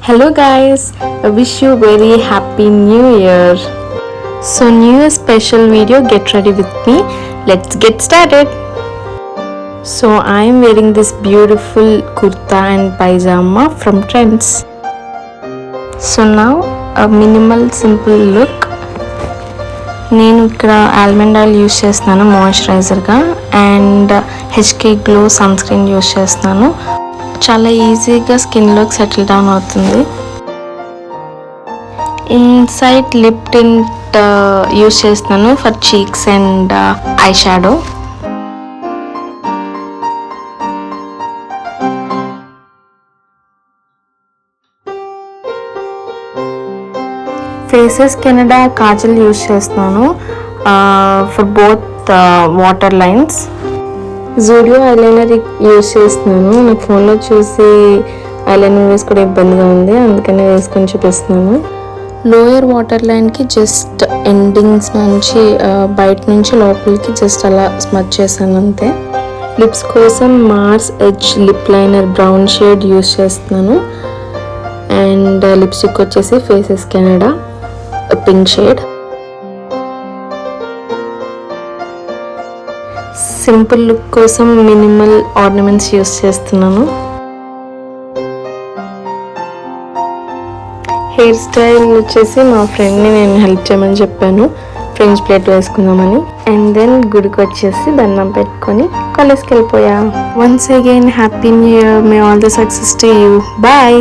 Hello guys, I wish you very happy new year. So new year special video, get ready with me. Let's get started. So I am wearing this beautiful kurta and pajama from Trends. So now a minimal simple look. నేను ఇక్కడ almond oil use చేస్తున్నాను మాయిశ్చరైజర్గా and హెచ్కే glow sunscreen use చేస్తున్నాను. చాలా ఈజీగా స్కిన్లోకి settle down అవుతుంది. ఇన్సైడ్ లిప్ టింట్ యూస్ చేస్తున్నాను for cheeks and eye shadow. Faces Canada kajal use చేస్తున్నాను for both water lines. Zudio eyeliner use చేస్తున్నాను. నాకు ఫోన్లో చూసి ఐలైనర్ వేసుకోవడం ఇబ్బందిగా ఉంది, అందుకని వేసుకొని చూపిస్తున్నాను. లోయర్ వాటర్ లైన్కి జస్ట్ ఎండింగ్స్ నుంచి బయట నుంచి లోపలికి జస్ట్ అలా స్మచ్ చేశాను అంతే. లిప్స్ కోసం Mars edge lip liner brown shade use చేస్తున్నాను అండ్ లిప్స్టిక్ వచ్చేసి faces Canada pink shade. Simple look కోసం మినిమల్ ఆర్నమెంట్స్ యూస్ చేస్తున్నాను. హెయిర్ స్టైల్ వచ్చేసి మా ఫ్రెండ్ని నేను హెల్ప్ చేయమని చెప్పాను, ఫ్రెంచ్ ప్లేట్ వేసుకుందామని. అండ్ దెన్ గుడికి వచ్చేసి దండం పెట్టుకొని కాలేజ్కి వెళ్ళిపోయా. Once again happy new year, may all the success to you. Bye.